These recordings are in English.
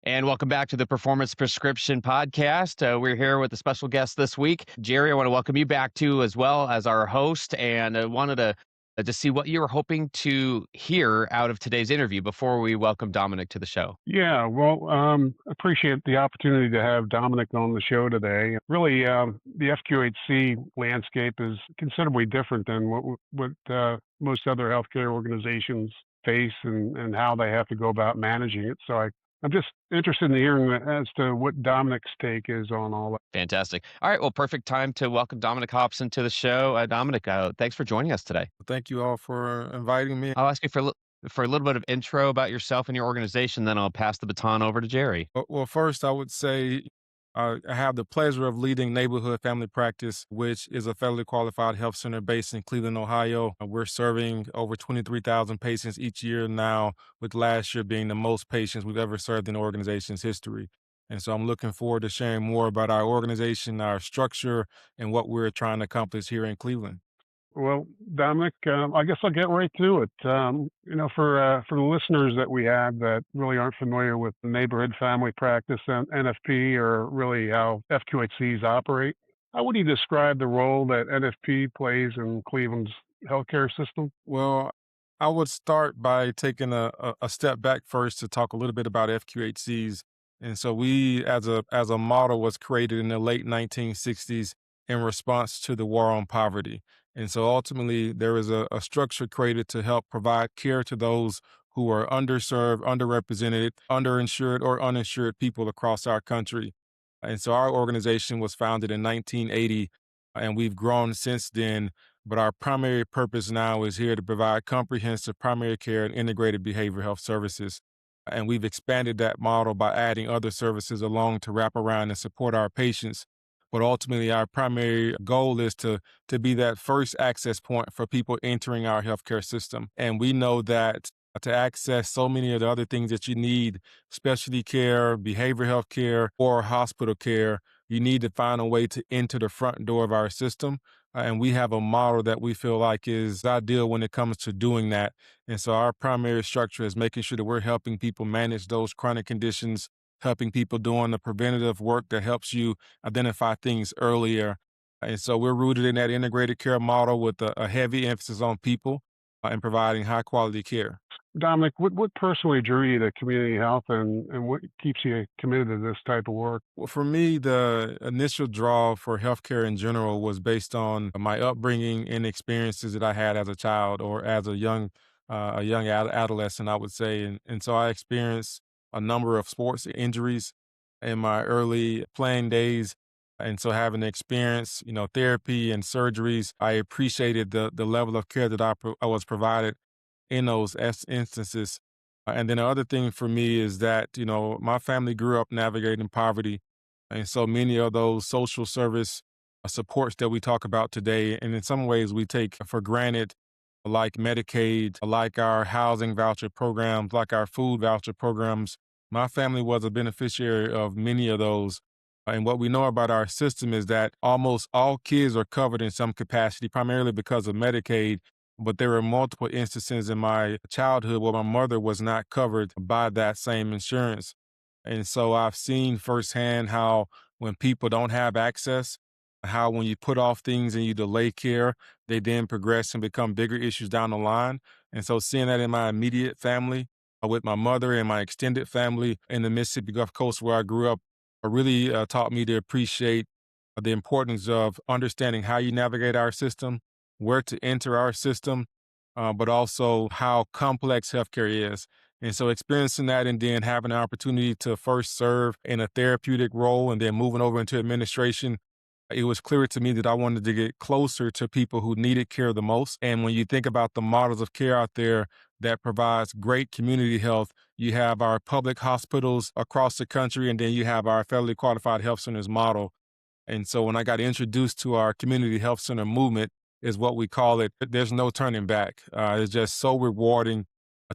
And welcome back to the Performance Prescription Podcast. We're here with a special guest this week. Jerry, I want to welcome you back too, as well as our host. And I wanted to see what you were hoping to hear out of today's interview before we welcome Dominic to the show. Yeah, well, appreciate the opportunity to have Dominic on the show today. Really, the FQHC landscape is considerably different than what most other healthcare organizations face and how they have to go about managing it. I'm just interested in hearing as to what Dominic's take is on all that. Fantastic. All right. Well, perfect time to welcome Dominic Hopson to the show. Dominic, thanks for joining us today. Thank you all for inviting me. I'll ask you for a little bit of intro about yourself and your organization, then I'll pass the baton over to Jerry. Well, first, I would say I have the pleasure of leading Neighborhood Family Practice, which is a federally qualified health center based in Cleveland, Ohio. We're serving over 23,000 patients each year now, with last year being the most patients we've ever served in the organization's history. And so I'm looking forward to sharing more about our organization, our structure, and what we're trying to accomplish here in Cleveland. Well, Dominic, I guess I'll get right to it. For the listeners that we have that really aren't familiar with neighborhood family practice and NFP, or really how FQHCs operate, how would you describe the role that NFP plays in Cleveland's healthcare system? Well, I would start by taking a step back first to talk a little bit about FQHCs. And so we, as a model, was created in the late 1960s in response to the war on poverty. And so ultimately, there is a structure created to help provide care to those who are underserved, underrepresented, underinsured, or uninsured people across our country. And so our organization was founded in 1980, and we've grown since then. But our primary purpose now is here to provide comprehensive primary care and integrated behavioral health services. And we've expanded that model by adding other services along to wrap around and support our patients. But ultimately, our primary goal is to be that first access point for people entering our healthcare system. And we know that to access so many of the other things that you need, specialty care, behavioral health care, or hospital care, you need to find a way to enter the front door of our system. And we have a model that we feel like is ideal when it comes to doing that. And so our primary structure is making sure that we're helping people manage those chronic conditions, helping people doing the preventative work that helps you identify things earlier. And so we're rooted in that integrated care model with a heavy emphasis on people and providing high quality care. Dominic, what personally drew you to community health and what keeps you committed to this type of work? Well, for me, the initial draw for healthcare in general was based on my upbringing and experiences that I had as a child or as a young adolescent, I would say. And so I experienced a number of sports injuries in my early playing days. And so having to experience, therapy and surgeries, I appreciated the level of care that I was provided in those instances. And then the other thing for me is that, my family grew up navigating poverty. And so many of those social service supports that we talk about today, and in some ways we take for granted, like Medicaid, like our housing voucher programs, like our food voucher programs. My family was a beneficiary of many of those. And what we know about our system is that almost all kids are covered in some capacity, primarily because of Medicaid. But there were multiple instances in my childhood where my mother was not covered by that same insurance. And so I've seen firsthand how when people don't have access, how when you put off things and you delay care, they then progress and become bigger issues down the line. And so seeing that in my immediate family, with my mother and my extended family in the Mississippi Gulf Coast where I grew up, really taught me to appreciate the importance of understanding how you navigate our system, where to enter our system, but also how complex healthcare is. And so experiencing that and then having the opportunity to first serve in a therapeutic role and then moving over into administration, it was clear to me that I wanted to get closer to people who needed care the most. And when you think about the models of care out there that provides great community health, you have our public hospitals across the country, and then you have our federally qualified health centers model. And so when I got introduced to our community health center movement, is what we call it, there's no turning back. It's just so rewarding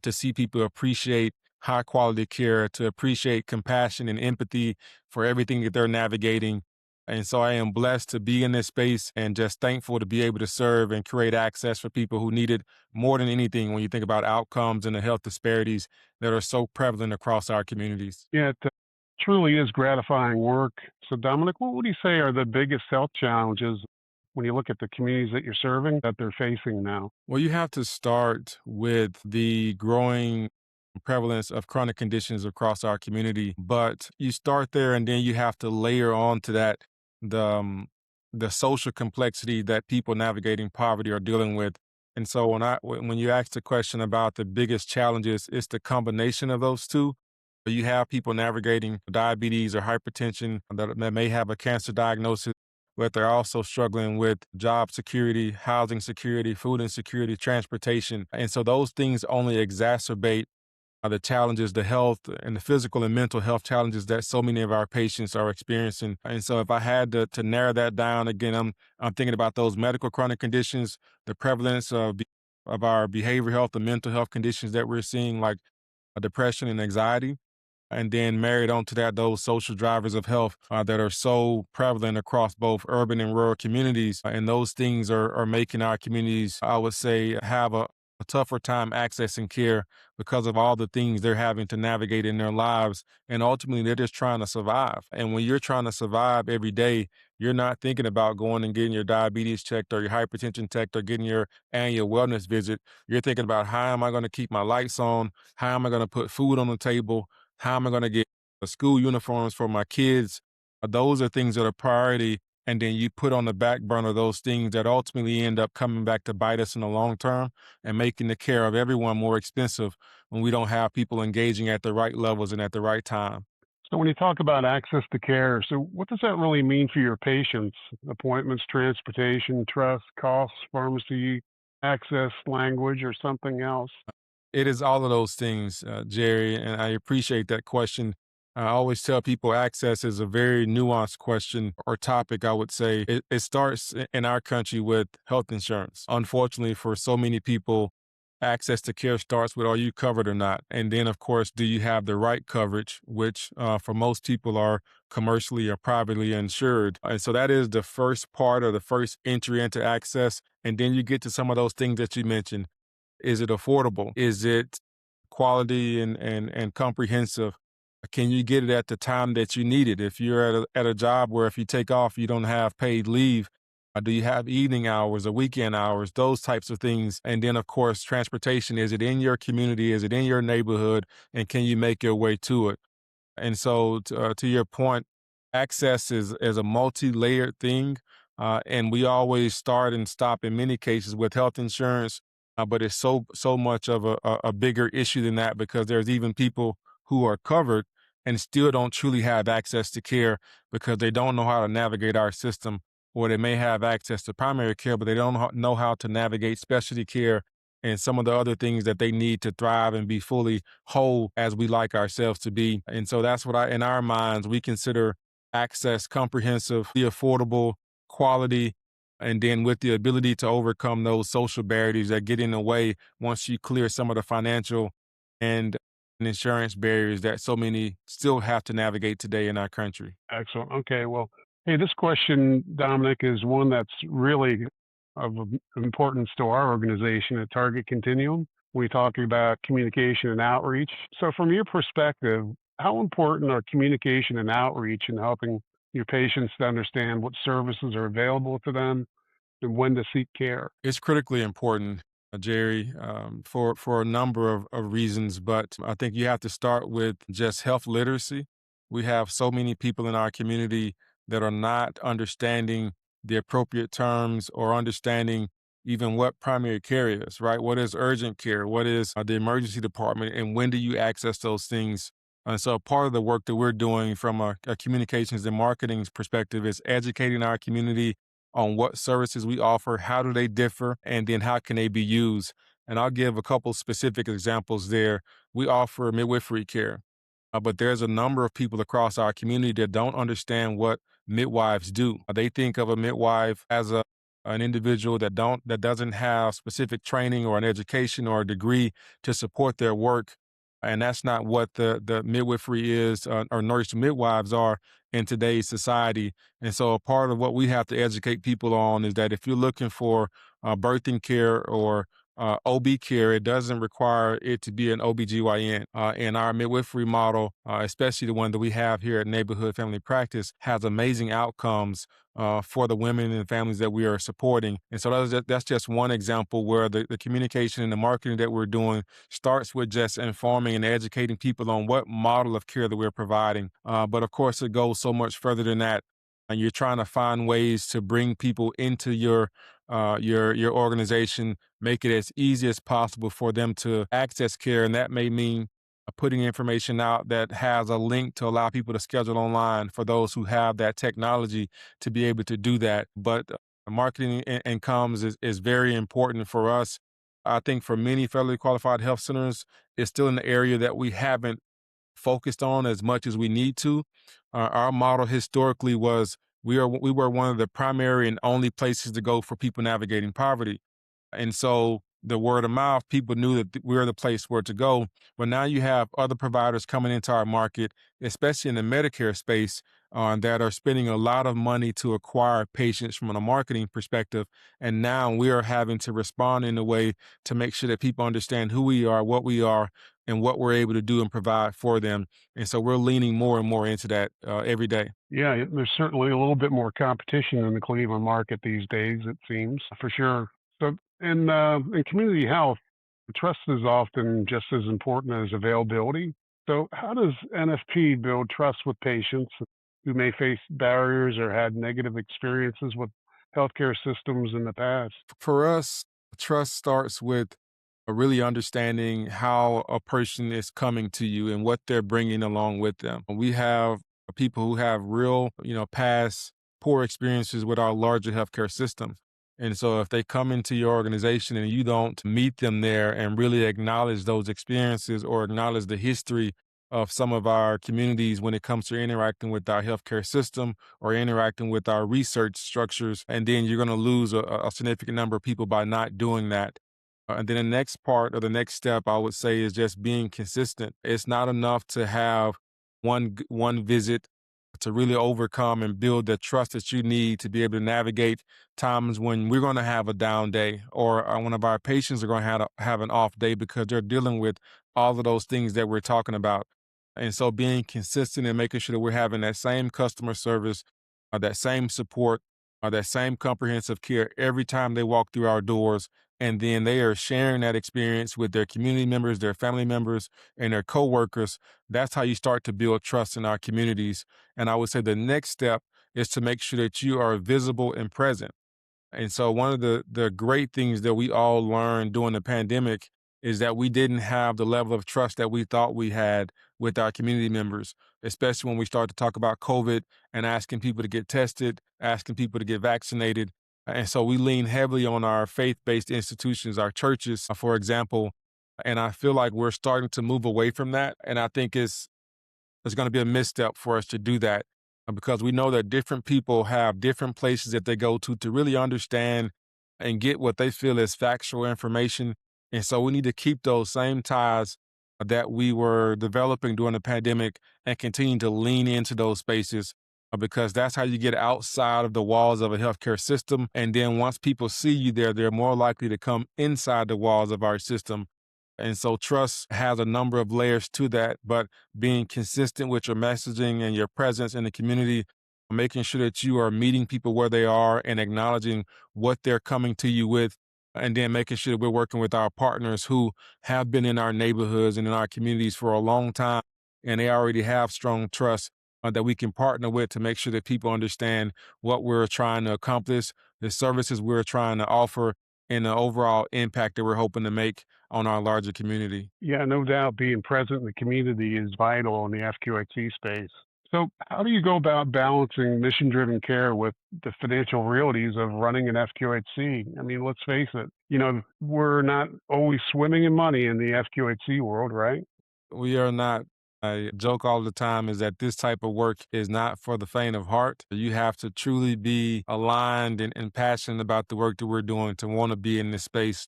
to see people appreciate high quality care, to appreciate compassion and empathy for everything that they're navigating. And so I am blessed to be in this space and just thankful to be able to serve and create access for people who need it more than anything when you think about outcomes and the health disparities that are so prevalent across our communities. Yeah, Truly is gratifying work. So, Dominic, what would you say are the biggest health challenges when you look at the communities that you're serving that they're facing now? Well, you have to start with the growing prevalence of chronic conditions across our community, but you start there and then you have to layer on to that the um, the social complexity that people navigating poverty are dealing with. And so when you ask the question about the biggest challenges, it's the combination of those two. You have people navigating diabetes or hypertension that may have a cancer diagnosis, but they're also struggling with job security, housing security, food insecurity, transportation. And so those things only exacerbate the challenges, the health and the physical and mental health challenges that so many of our patients are experiencing. And so if I had to narrow that down again, I'm thinking about those medical chronic conditions, the prevalence of our behavioral health and mental health conditions that we're seeing, like depression and anxiety, and then married onto that, those social drivers of health that are so prevalent across both urban and rural communities. And those things are making our communities, I would say, have a tougher time accessing care because of all the things they're having to navigate in their lives. And ultimately, they're just trying to survive. And when you're trying to survive every day, you're not thinking about going and getting your diabetes checked or your hypertension checked or getting your annual wellness visit. You're thinking about, how am I going to keep my lights on? How am I going to put food on the table? How am I going to get school uniforms for my kids? Those are things that are priority. And then you put on the back burner those things that ultimately end up coming back to bite us in the long term and making the care of everyone more expensive when we don't have people engaging at the right levels and at the right time. So, when you talk about access to care, so what does that really mean for your patients? Appointments, transportation, trust, costs, pharmacy, access, language, or something else? It is all of those things, Jerry, and I appreciate that question. I always tell people access is a very nuanced question or topic, I would say. It starts in our country with health insurance. Unfortunately, for so many people, access to care starts with, are you covered or not? And then, of course, do you have the right coverage, which for most people are commercially or privately insured? And so that is the first part or the first entry into access. And then you get to some of those things that you mentioned. Is it affordable? Is it quality and comprehensive? Can you get it at the time that you need it? If you're at a job where if you take off, you don't have paid leave, do you have evening hours or weekend hours? Those types of things. And then, of course, transportation. Is it in your community? Is it in your neighborhood? And can you make your way to it? And so, to your point, access is a multi-layered thing, and we always start and stop in many cases with health insurance, but it's so much of a bigger issue than that, because there's even people who are covered and still don't truly have access to care because they don't know how to navigate our system, or they may have access to primary care, but they don't know how to navigate specialty care and some of the other things that they need to thrive and be fully whole as we like ourselves to be. And so that's what in our minds, we consider access comprehensive, the affordable, quality, and then with the ability to overcome those social barriers that get in the way once you clear some of the financial and insurance barriers that so many still have to navigate today in our country. Excellent. Okay. Well, hey, this question, Dominic, is one that's really of importance to our organization at Target Continuum. We talk about communication and outreach. So, from your perspective, how important are communication and outreach in helping your patients to understand what services are available to them and when to seek care? It's critically important, Jerry, for a number of reasons, but I think you have to start with just health literacy. We have so many people in our community that are not understanding the appropriate terms or understanding even what primary care is, right? What is urgent care? What is the emergency department? And when do you access those things? And so part of the work that we're doing from a communications and marketing perspective is educating our community on what services we offer, how do they differ, and then how can they be used. And I'll give a couple specific examples there. We offer midwifery care, but there's a number of people across our community that don't understand what midwives do. They think of a midwife as an individual that doesn't have specific training or an education or a degree to support their work. And that's not what the midwifery is, or nurse midwives are in today's society. And so a part of what we have to educate people on is that if you're looking for birthing care or OB care. It doesn't require it to be an OBGYN. And our midwifery model, especially the one that we have here at Neighborhood Family Practice, has amazing outcomes for the women and families that we are supporting. And so that's just one example where the communication and the marketing that we're doing starts with just informing and educating people on what model of care that we're providing. But of course, it goes so much further than that. And you're trying to find ways to bring people into your organization, make it as easy as possible for them to access care, and that may mean putting information out that has a link to allow people to schedule online for those who have that technology to be able to do that. But marketing and comms is very important for us. I think for many federally qualified health centers, it's still an area that we haven't focused on as much as we need to. Our model historically was we were one of the primary and only places to go for people navigating poverty. And so the word of mouth, people knew that we're the place where to go. But now you have other providers coming into our market, especially in the Medicare space, that are spending a lot of money to acquire patients from a marketing perspective. And now we are having to respond in a way to make sure that people understand who we are, and what we're able to do and provide for them. And so we're leaning more and more into that every day. Yeah, there's certainly a little bit more competition in the Cleveland market these days, it seems, for sure. So in community health, trust is often just as important as availability. So how does NFP build trust with patients who may face barriers or had negative experiences with healthcare systems in the past? For us, trust starts with really understanding how a person is coming to you and what they're bringing along with them. We have people who have real, past poor experiences with our larger healthcare system. And so if they come into your organization and you don't meet them there and really acknowledge those experiences or acknowledge the history of some of our communities when it comes to interacting with our healthcare system or interacting with our research structures, and then you're going to lose a significant number of people by not doing that. And then the next part or the next step I would say is just being consistent. It's not enough to have one visit to really overcome and build the trust that you need to be able to navigate times when we're going to have a down day, or one of our patients are going to have an off day because they're dealing with all of those things that we're talking about. And so being consistent and making sure that we're having that same customer service, that same support, that same comprehensive care every time they walk through our doors. And then they are sharing that experience with their community members, their family members, and their coworkers. That's how you start to build trust in our communities. And I would say the next step is to make sure that you are visible and present. And so one of the great things that we all learned during the pandemic is that we didn't have the level of trust that we thought we had with our community members, especially when we started to talk about COVID and asking people to get tested, asking people to get vaccinated. And so we lean heavily on our faith-based institutions, our churches, for example. And I feel like we're starting to move away from that. And I think it's going to be a misstep for us to do that because we know that different people have different places that they go to really understand and get what they feel is factual information. And so we need to keep those same ties that we were developing during the pandemic and continue to lean into those spaces because that's how you get outside of the walls of a healthcare system. And then once people see you there, they're more likely to come inside the walls of our system. And so trust has a number of layers to that, but being consistent with your messaging and your presence in the community, making sure that you are meeting people where they are and acknowledging what they're coming to you with, and then making sure that we're working with our partners who have been in our neighborhoods and in our communities for a long time, and they already have strong trust that we can partner with to make sure that people understand what we're trying to accomplish, the services we're trying to offer, and the overall impact that we're hoping to make on our larger community. Yeah, no doubt being present in the community is vital in the FQHC space. So, how do you go about balancing mission driven care with the financial realities of running an FQHC? I mean, let's face it, we're not always swimming in money in the FQHC world, right? We are not. I joke all the time is that this type of work is not for the faint of heart. You have to truly be aligned and passionate about the work that we're doing to want to be in this space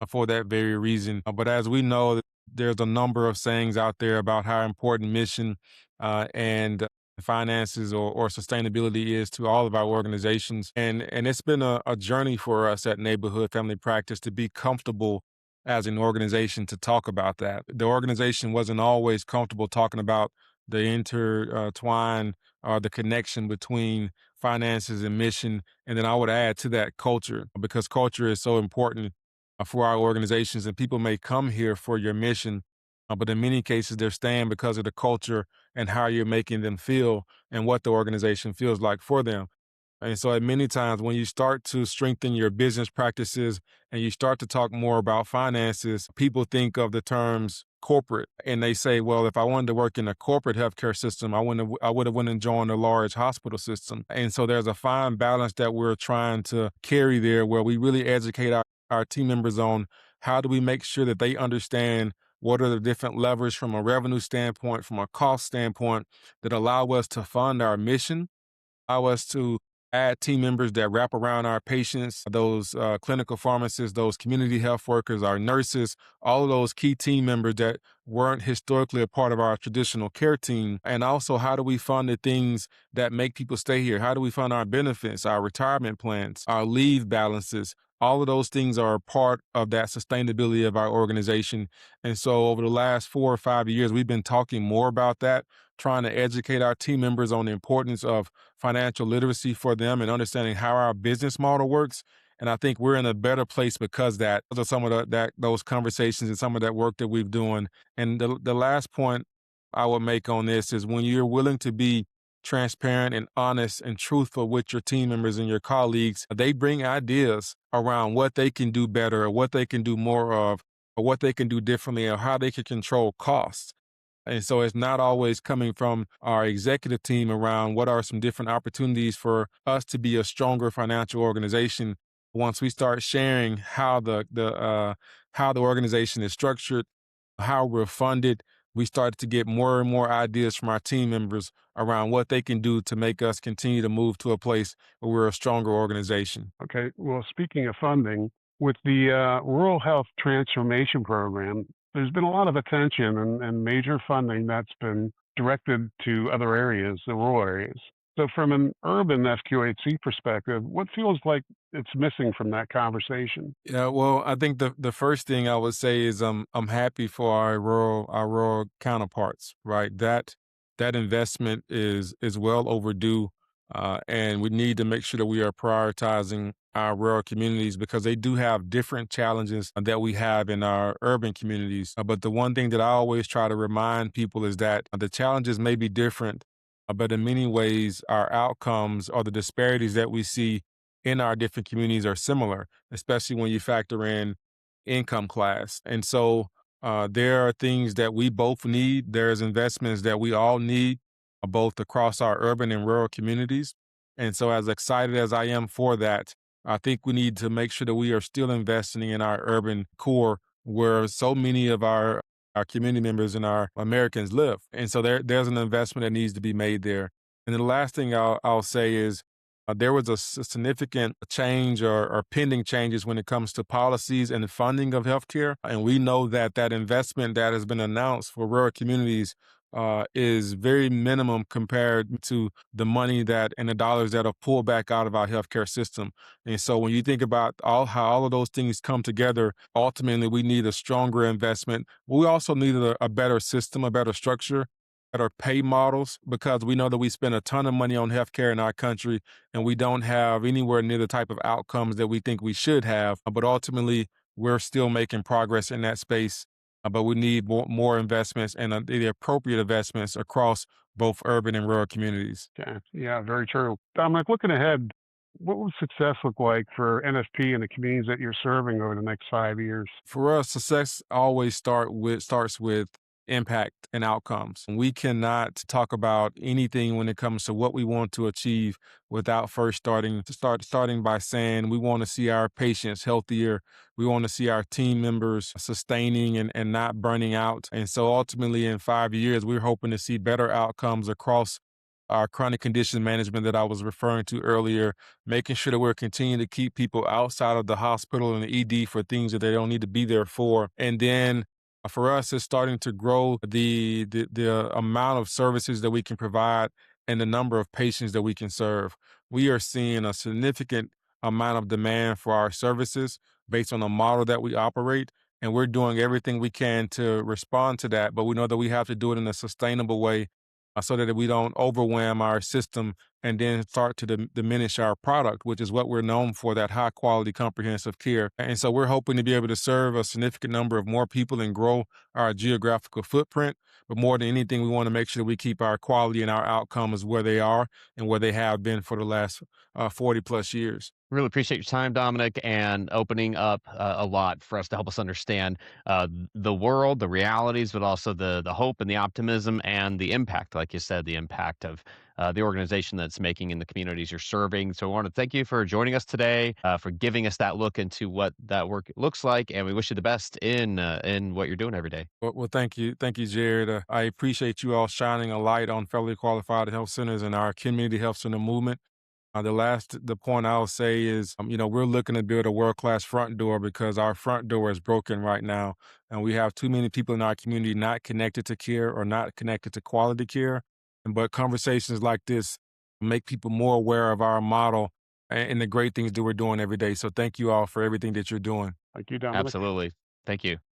for that very reason. But as we know, there's a number of sayings out there about how important mission and finances or sustainability is to all of our organizations. And it's been a journey for us at Neighborhood Family Practice to be comfortable as an organization to talk about that. The organization wasn't always comfortable talking about the intertwine or the connection between finances and mission. And then I would add to that culture, because culture is so important for our organizations. And people may come here for your mission, but in many cases, they're staying because of the culture and how you're making them feel and what the organization feels like for them. And so, at many times, when you start to strengthen your business practices and you start to talk more about finances, people think of the terms corporate, and they say, "Well, if I wanted to work in a corporate healthcare system, I would have went and joined a large hospital system." And so, there's a fine balance that we're trying to carry there, where we really educate our team members on how do we make sure that they understand what are the different levers from a revenue standpoint, from a cost standpoint, that allow us to fund our mission, allow us to add team members that wrap around our patients, those clinical pharmacists, those community health workers, our nurses, all of those key team members that weren't historically a part of our traditional care team. And also, how do we fund the things that make people stay here? How do we fund our benefits, our retirement plans, our leave balances? All of those things are a part of that sustainability of our organization. And so over the last 4 or 5 years, we've been talking more about that, trying to educate our team members on the importance of financial literacy for them and understanding how our business model works. And I think we're in a better place because that those are some of those conversations and some of that work that we've doing. And the last point I would make on this is, when you're willing to be transparent and honest and truthful with your team members and your colleagues, they bring ideas around what they can do better or what they can do more of or what they can do differently or how they can control costs. And so it's not always coming from our executive team around what are some different opportunities for us to be a stronger financial organization. Once we start sharing how the organization is structured, how we're funded, we started to get more and more ideas from our team members around what they can do to make us continue to move to a place where we're a stronger organization. Okay. Well, speaking of funding, with the Rural Health Transformation Program, there's been a lot of attention and major funding that's been directed to other areas, the rural areas. So, from an urban FQHC perspective, what feels like it's missing from that conversation? Yeah, well, I think the first thing I would say is I'm happy for our rural counterparts, right? That investment is well overdue, and we need to make sure that we are prioritizing our rural communities because they do have different challenges that we have in our urban communities. But the one thing that I always try to remind people is that the challenges may be different, but in many ways, our outcomes or the disparities that we see in our different communities are similar, especially when you factor in income class. And so there are things that we both need. There's investments that we all need, both across our urban and rural communities. And so, as excited as I am for that, I think we need to make sure that we are still investing in our urban core where so many of our community members and our Americans live. And so there's an investment that needs to be made there. And then the last thing I'll say is there was a significant change or pending changes when it comes to policies and funding of healthcare. And we know that that investment that has been announced for rural communities is very minimum compared to the money that and the dollars that are pulled back out of our healthcare system. And so when you think about how all of those things come together, ultimately we need a stronger investment. We also need a better system, a better structure, better pay models, because we know that we spend a ton of money on healthcare in our country and we don't have anywhere near the type of outcomes that we think we should have. But ultimately, we're still making progress in that space. But we need more investments and the appropriate investments across both urban and rural communities. Okay. Yeah, very true. Dominic, looking ahead, what would success look like for NFP and the communities that you're serving over the next 5 years? For us, success always starts with impact and outcomes. We cannot talk about anything when it comes to what we want to achieve without first starting by saying we want to see our patients healthier. We want to see our team members sustaining and not burning out. And so ultimately in 5 years, we're hoping to see better outcomes across our chronic condition management that I was referring to earlier, making sure that we're continuing to keep people outside of the hospital and the ED for things that they don't need to be there for. And then for us, it's starting to grow the amount of services that we can provide and the number of patients that we can serve. We are seeing a significant amount of demand for our services based on the model that we operate. and we're doing everything we can to respond to that. But we know that we have to do it in a sustainable way so that we don't overwhelm our system and then start to diminish our product, which is what we're known for, that high quality comprehensive care. And so we're hoping to be able to serve a significant number of more people and grow our geographical footprint. But more than anything, we want to make sure that we keep our quality and our outcomes where they are and where they have been for the last 40 plus years. Really appreciate your time, Dominic, and opening up a lot for us to help us understand the world, the realities, but also the hope and the optimism and the impact, like you said, the impact of the organization that's making in the communities you're serving. So I want to thank you for joining us today, for giving us that look into what that work looks like, and we wish you the best in what you're doing every day. Well, thank you, Jared. I appreciate you all shining a light on federally qualified health centers and our community health center movement. The point I'll say is, we're looking to build a world-class front door because our front door is broken right now, and we have too many people in our community not connected to care or not connected to quality care. But conversations like this make people more aware of our model and the great things that we're doing every day. So thank you all for everything that you're doing. Thank you, Dominic. Absolutely. Thank you.